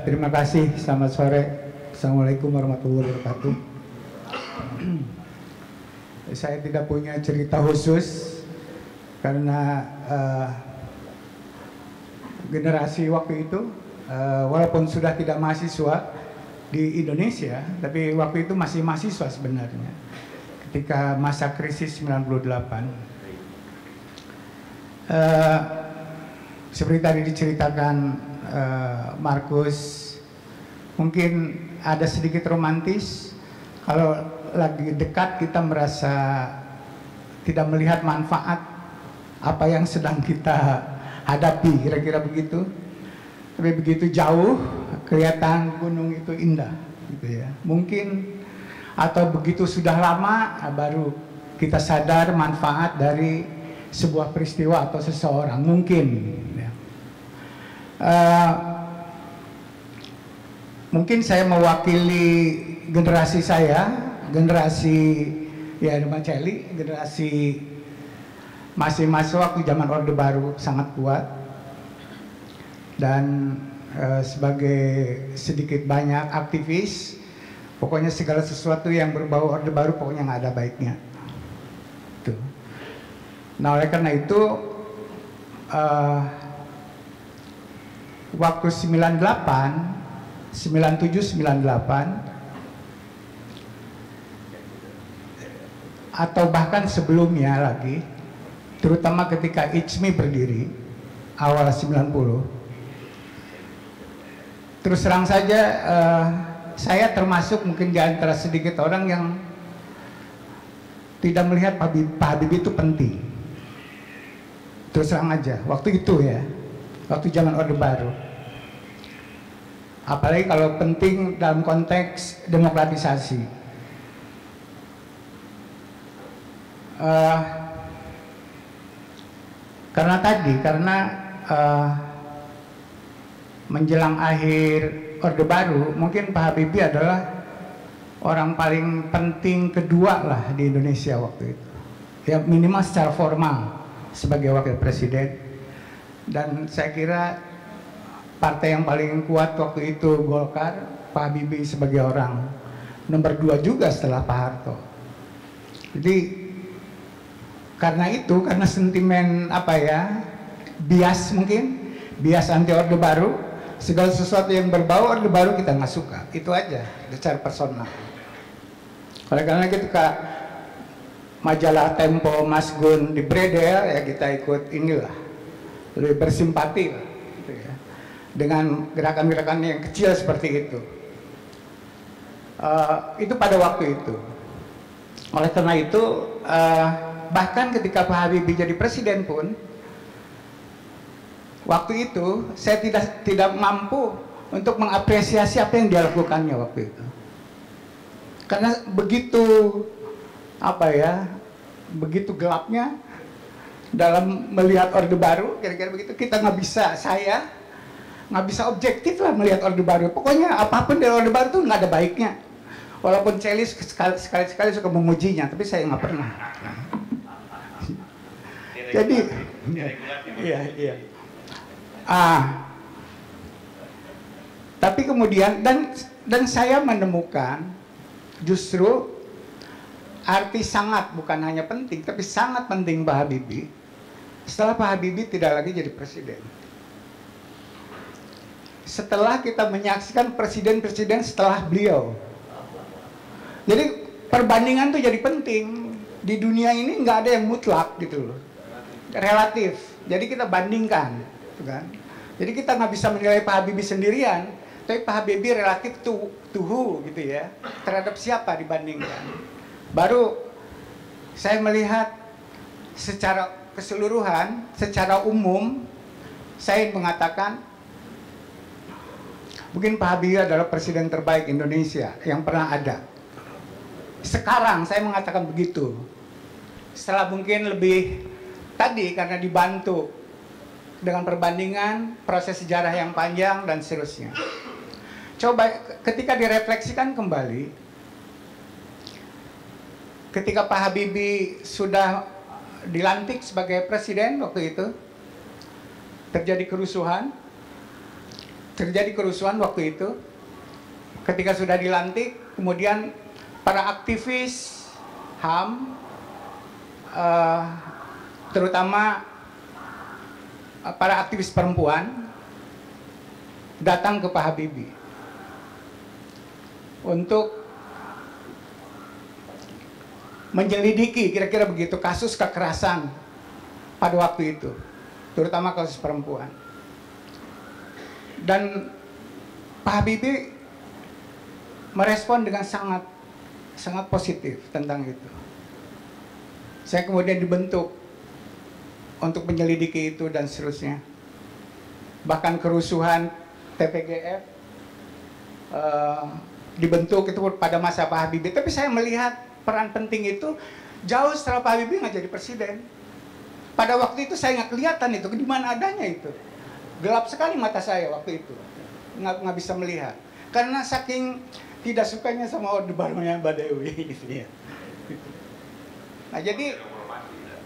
terima kasih. Selamat sore. Assalamualaikum warahmatullahi wabarakatuh. Saya tidak punya cerita khusus karena generasi waktu itu, walaupun sudah tidak mahasiswa di Indonesia, tapi waktu itu masih mahasiswa sebenarnya. Ketika masa krisis 98, seperti tadi diceritakan Markus, mungkin ada sedikit romantis. Kalau lagi dekat kita merasa tidak melihat manfaat apa yang sedang kita hadapi, kira-kira begitu. Tapi begitu jauh kelihatan gunung itu indah, gitu ya. Mungkin atau begitu sudah lama baru kita sadar manfaat dari sebuah peristiwa atau seseorang, mungkin. Ya. Mungkin saya mewakili generasi saya, generasi ya Maceli, generasi masih masuk waktu zaman Orde Baru sangat kuat, dan sebagai sedikit banyak aktivis, pokoknya segala sesuatu yang berbau Orde Baru pokoknya nggak ada baiknya. Tuh. Nah oleh karena itu waktu 97, 98 atau bahkan sebelumnya lagi, terutama ketika ICMI berdiri awal 90, terus terang saja saya termasuk mungkin di antara sedikit orang yang tidak melihat Pak Habibie itu penting. Terus terang aja waktu itu ya, waktu zaman Orde Baru, apalagi kalau penting dalam konteks demokratisasi. Karena menjelang akhir Orde Baru, mungkin Pak Habibie adalah orang paling penting kedua lah di Indonesia waktu itu. Ya minimal secara formal sebagai wakil presiden. Dan saya kira partai yang paling kuat waktu itu Golkar, Pak Habibie sebagai orang nomor 2 juga setelah Pak Harto. Jadi karena sentimen apa ya, bias mungkin, bias anti Orde Baru, segala sesuatu yang berbau Orde Baru kita nggak suka, itu aja secara personal. Oleh karena ketika majalah Tempo Mas Gun di Bredel, ya kita ikut inilah, lebih bersimpati lah, gitu ya, dengan gerakan-gerakan yang kecil seperti itu. Itu pada waktu itu. Oleh karena itu bahkan ketika Pak Habibie jadi presiden pun, waktu itu saya tidak mampu untuk mengapresiasi apa yang dia lakukannya waktu itu. Karena begitu apa ya, begitu gelapnya dalam melihat Orde Baru, kira-kira begitu. Kita saya nggak bisa objektif lah melihat Orde Baru. Pokoknya apapun dari Orde Baru tuh nggak ada baiknya. Walaupun Celis sekali-sekali suka memujinya, tapi saya nggak pernah. Jadi, iya. Tapi kemudian dan saya menemukan justru arti sangat, bukan hanya penting, tapi sangat penting Pak Habibie setelah Pak Habibie tidak lagi jadi presiden. Setelah kita menyaksikan presiden-presiden setelah beliau. Jadi perbandingan tuh jadi penting. Di dunia ini nggak ada yang mutlak gitu loh. Relatif. Jadi kita bandingkan, gitu kan. Jadi kita nggak bisa menilai Pak Habibie sendirian, tapi Pak Habibie relatif tuhu gitu ya, terhadap siapa dibandingkan. Baru saya melihat secara keseluruhan, secara umum, saya mengatakan mungkin Pak Habibie adalah presiden terbaik Indonesia yang pernah ada. Sekarang saya mengatakan begitu. Setelah mungkin lebih tadi karena dibantu dengan perbandingan proses sejarah yang panjang dan seterusnya. Coba ketika direfleksikan kembali, ketika Pak Habibie sudah dilantik sebagai presiden waktu itu, terjadi kerusuhan, terjadi kerusuhan waktu itu. Ketika sudah dilantik, kemudian para aktivis HAM, terutama para aktivis perempuan, datang ke Pak Habibie untuk menyelidiki kira-kira begitu kasus kekerasan pada waktu itu, terutama kasus perempuan. Dan Pak Habibie merespon dengan sangat positif tentang itu. Saya kemudian dibentuk untuk menyelidiki itu dan seterusnya. Bahkan kerusuhan TPGF dibentuk itu pada masa Pak Habibie. Tapi saya melihat peran penting itu jauh setelah Pak Habibie nggak jadi presiden. Pada waktu itu saya nggak kelihatan itu, di mana adanya itu. Gelap sekali mata saya waktu itu, nggak bisa melihat. Karena saking tidak sukanya sama Orde Barunya Mbak Dewi gitu ya. Nah jadi,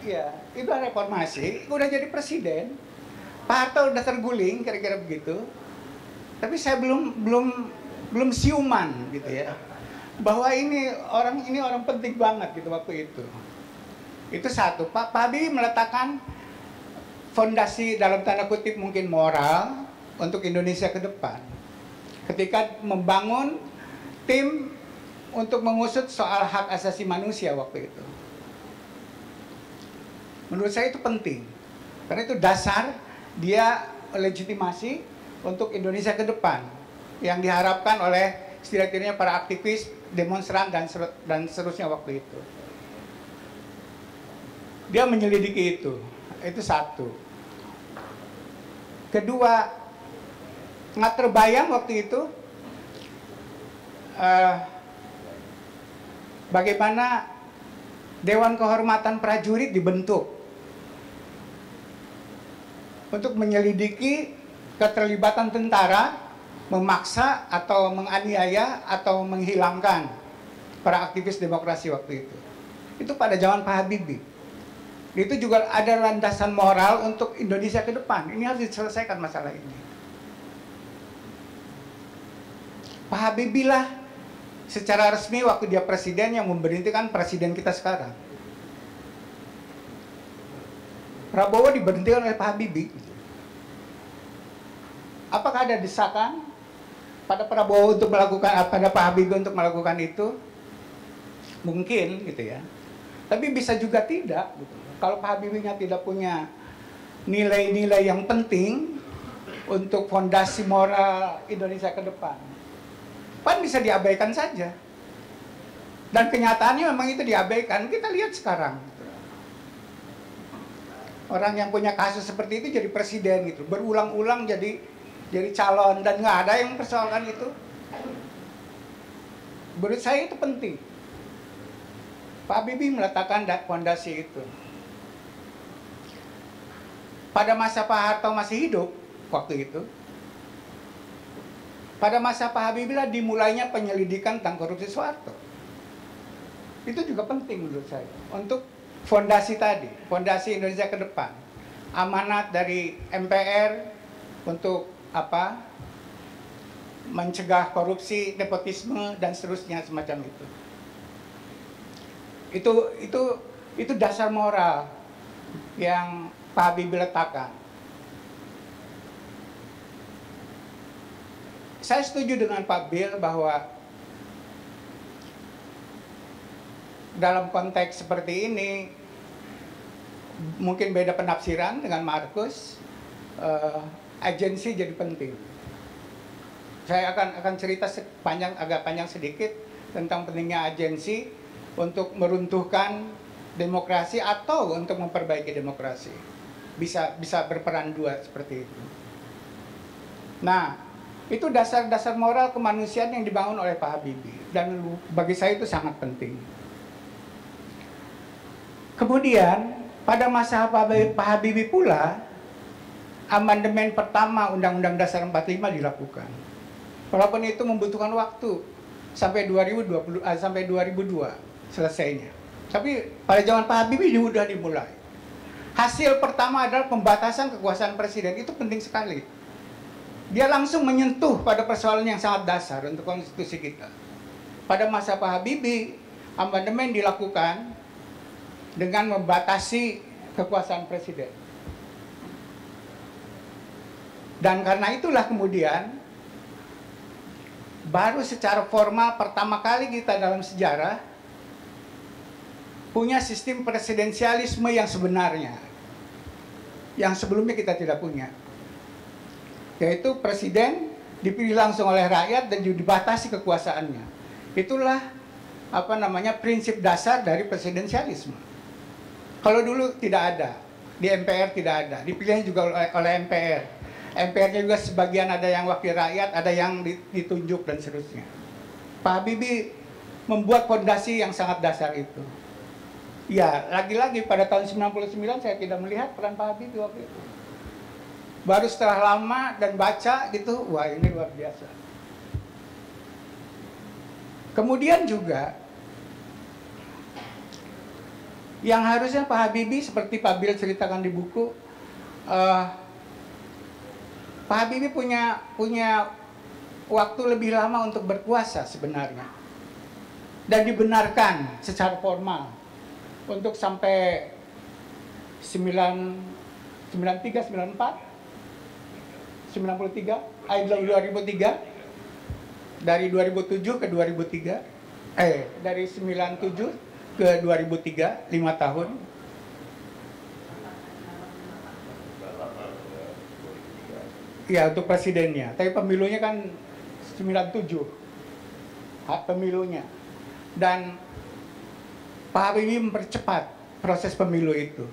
ya itu reformasi, udah jadi presiden. Pak Harto udah terguling, kira-kira begitu. Tapi saya belum siuman gitu ya, bahwa ini orang penting banget gitu waktu itu. Itu satu. Pak Habibie meletakkan fondasi dalam tanda kutip mungkin moral untuk Indonesia ke depan. Ketika membangun tim untuk mengusut soal hak asasi manusia waktu itu. Menurut saya itu penting. Karena itu dasar dia legitimasi untuk Indonesia ke depan. Yang diharapkan oleh setidaknya para aktivis, demonstran, dan seterusnya waktu itu. Dia menyelidiki itu. Itu satu. Kedua, nggak terbayang waktu itu bagaimana Dewan Kehormatan Prajurit dibentuk untuk menyelidiki keterlibatan tentara memaksa atau menganiaya atau menghilangkan para aktivis demokrasi waktu itu. Itu pada zaman Pak Habibie. Itu juga ada landasan moral untuk Indonesia ke depan. Ini harus diselesaikan masalah ini. Pak Habibie lah secara resmi waktu dia presiden yang memberhentikan presiden kita sekarang. Prabowo diberhentikan oleh Pak Habibie. Apakah ada desakan pada Prabowo untuk melakukan, pada Pak Habibie untuk melakukan itu? Mungkin gitu ya. Tapi bisa juga tidak. Gitu. Kalau Pak Habibie-nya tidak punya nilai-nilai yang penting untuk fondasi moral Indonesia ke depan, pan bisa diabaikan saja. Dan kenyataannya memang itu diabaikan. Kita lihat sekarang. Orang yang punya kasus seperti itu jadi presiden gitu, berulang-ulang jadi calon dan nggak ada yang mempersoalkan itu. Menurut saya itu penting. Pak Habibie meletakkan fondasi itu. Pada masa Pak Harto masih hidup waktu itu, pada masa Pak Habibie lah dimulainya penyelidikan tentang korupsi Soeharto. Itu juga penting menurut saya untuk fondasi tadi, fondasi Indonesia ke depan. Amanat dari MPR untuk apa? Mencegah korupsi, nepotisme dan seterusnya semacam itu. Itu dasar moral yang Pak Habibie letakkan. Saya setuju dengan Pak Bill bahwa dalam konteks seperti ini mungkin beda penafsiran dengan Markus. Agensi jadi penting. Saya akan cerita agak panjang sedikit tentang pentingnya agensi untuk meruntuhkan demokrasi atau untuk memperbaiki demokrasi. Bisa berperan dua seperti itu. Nah, itu dasar-dasar moral kemanusiaan yang dibangun oleh Pak Habibie, dan bagi saya itu sangat penting. Kemudian pada masa Pak Habibie pula amandemen pertama Undang-Undang Dasar 45 dilakukan. Walaupun itu membutuhkan waktu sampai 2002 selesainya. Tapi pada zaman Pak Habibie sudah dimulai. Hasil pertama adalah pembatasan kekuasaan presiden. Itu penting sekali. Dia langsung menyentuh pada persoalan yang sangat dasar untuk konstitusi kita. Pada masa Pak Habibie, amandemen dilakukan dengan membatasi kekuasaan presiden. Dan karena itulah kemudian baru secara formal pertama kali kita dalam sejarah punya sistem presidensialisme yang sebenarnya, yang sebelumnya kita tidak punya, yaitu presiden dipilih langsung oleh rakyat dan dibatasi kekuasaannya. Itulah prinsip dasar dari presidensialisme. Kalau dulu tidak ada, di MPR tidak ada, dipilih juga oleh MPR. MPR-nya juga sebagian ada yang wakil rakyat, ada yang ditunjuk dan seterusnya. Pak Habibie membuat fondasi yang sangat dasar itu. Ya, lagi-lagi pada tahun 99 saya tidak melihat peran Pak Habibie waktu itu. Baru setelah lama dan baca gitu, wah ini luar biasa. Kemudian juga yang harusnya Pak Habibie seperti Pak Bil ceritakan di buku, Pak Habibie punya waktu lebih lama untuk berkuasa sebenarnya, dan dibenarkan secara formal untuk sampai 93, 94, 93, 2003, dari 2007 ke 2003, dari 97 ke 2003, 5 tahun. Ya, untuk presidennya. Tapi pemilunya kan 97. Hak pemilunya. Dan Pak Habibie mempercepat proses pemilu itu.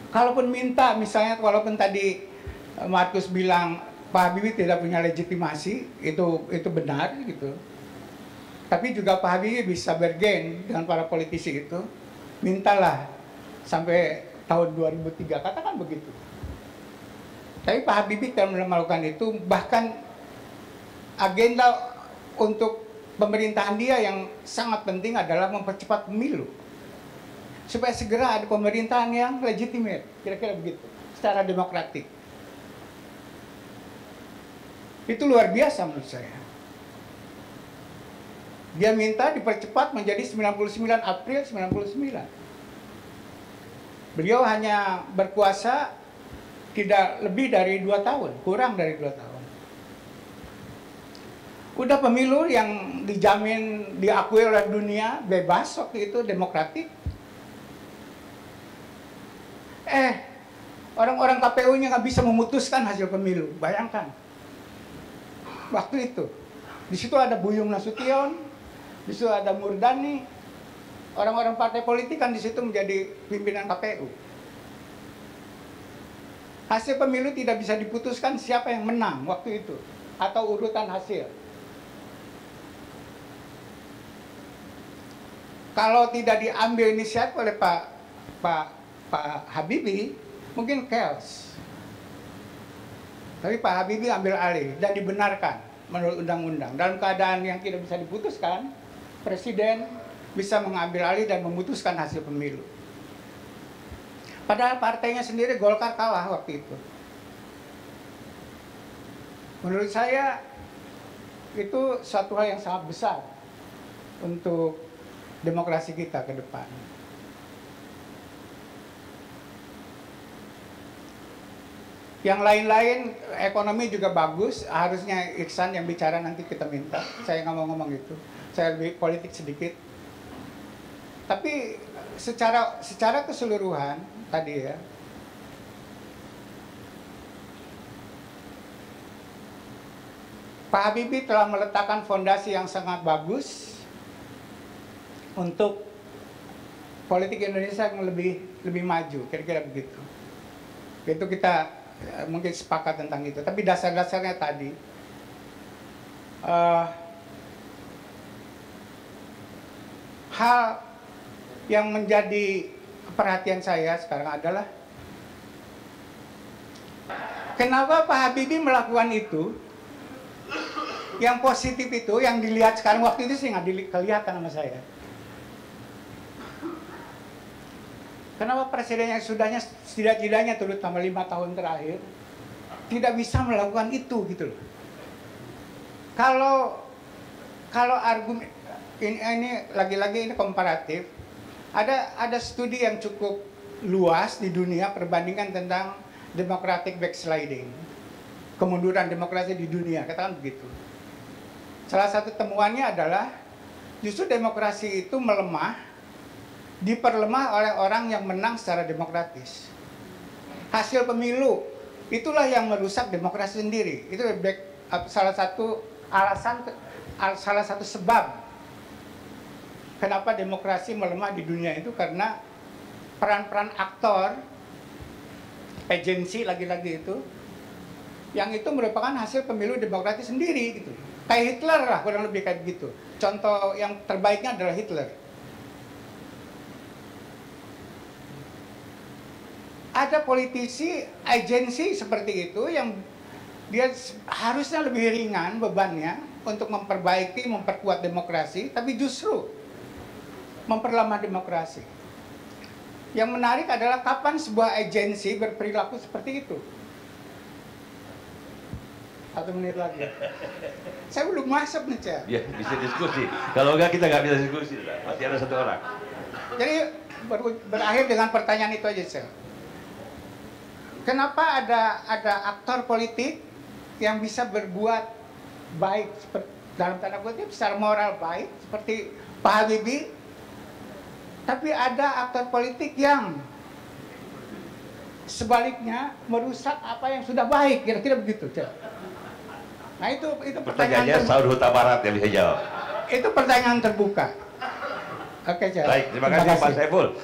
Kalaupun minta, misalnya walaupun tadi Markus bilang Pak Habibie tidak punya legitimasi, itu benar gitu. Tapi juga Pak Habibie bisa bergen dengan para politisi itu, mintalah sampai tahun 2003, katakan begitu. Tapi Pak Habibie tidak melakukan itu, bahkan agenda untuk pemerintahan dia yang sangat penting adalah mempercepat pemilu. Supaya segera ada pemerintahan yang legitimate, kira-kira begitu, secara demokratik. Itu luar biasa menurut saya. Dia minta dipercepat menjadi 99 April 99. Beliau hanya berkuasa tidak lebih dari 2 tahun, kurang dari 2 tahun. Udah pemilu yang dijamin, diakui oleh dunia, bebas waktu itu, demokratik. Orang-orang KPU-nya nggak bisa memutuskan hasil pemilu, bayangkan. Waktu itu, di situ ada Buyung Nasution, di situ ada Murdani, orang-orang partai politik kan di situ menjadi pimpinan KPU. Hasil pemilu tidak bisa diputuskan siapa yang menang waktu itu, atau urutan hasil. Kalau tidak diambil inisiatif oleh Pak Habibie, mungkin chaos. Tapi Pak Habibie ambil alih dan dibenarkan menurut undang-undang. Dalam keadaan yang tidak bisa diputuskan, presiden bisa mengambil alih dan memutuskan hasil pemilu. Padahal partainya sendiri, Golkar, kalah waktu itu. Menurut saya itu suatu hal yang sangat besar untuk demokrasi kita ke depan. Yang lain-lain, ekonomi juga bagus. Harusnya Iksan yang bicara, nanti kita minta. Saya nggak mau ngomong itu. Saya lebih politik sedikit. Tapi secara keseluruhan tadi ya, Pak Habibie telah meletakkan fondasi yang sangat bagus untuk politik Indonesia yang lebih maju, kira-kira begitu. Itu kita mungkin sepakat tentang itu. Tapi dasar-dasarnya tadi, hal yang menjadi perhatian saya sekarang adalah kenapa Pak Habibie melakukan itu. Yang positif itu, yang dilihat sekarang, waktu itu sih nggak kelihatan sama saya. Kenapa presiden yang sudahnya tidak-tidaknya terutama 5 tahun terakhir tidak bisa melakukan itu gitu loh. Kalau argumen ini lagi-lagi ini komparatif, ada studi yang cukup luas di dunia perbandingan tentang democratic backsliding, kemunduran demokrasi di dunia, katakan begitu. Salah satu temuannya adalah justru demokrasi itu melemah, diperlemah oleh orang yang menang secara demokratis. Hasil pemilu itulah yang merusak demokrasi sendiri. Itu salah satu alasan, salah satu sebab kenapa demokrasi melemah di dunia itu, karena peran-peran aktor, agensi lagi-lagi itu, yang itu merupakan hasil pemilu demokratis sendiri gitu. Kayak Hitler lah, kurang lebih kayak gitu. Contoh yang terbaiknya adalah Hitler. Ada politisi, agensi seperti itu yang dia harusnya lebih ringan bebannya untuk memperbaiki, memperkuat demokrasi, tapi justru memperlamah demokrasi. Yang menarik adalah kapan sebuah agensi berperilaku seperti itu. 1 menit lagi. Saya belum masuk nih, Cak. Ya, bisa diskusi. Kalau enggak kita nggak bisa diskusi. Masih ada 1 orang. Jadi berakhir dengan pertanyaan itu aja, Cak. Kenapa ada aktor politik yang bisa berbuat baik, dalam tanda kutip secara moral baik, seperti Pak Habibie, tapi ada aktor politik yang sebaliknya merusak apa yang sudah baik, kira-kira begitu, Cak. Nah itu pertanyaannya Saud Huta Barat yang bisa jawab. Itu pertanyaan terbuka. Oke, Cak. Baik, terima kasih Pak Saiful.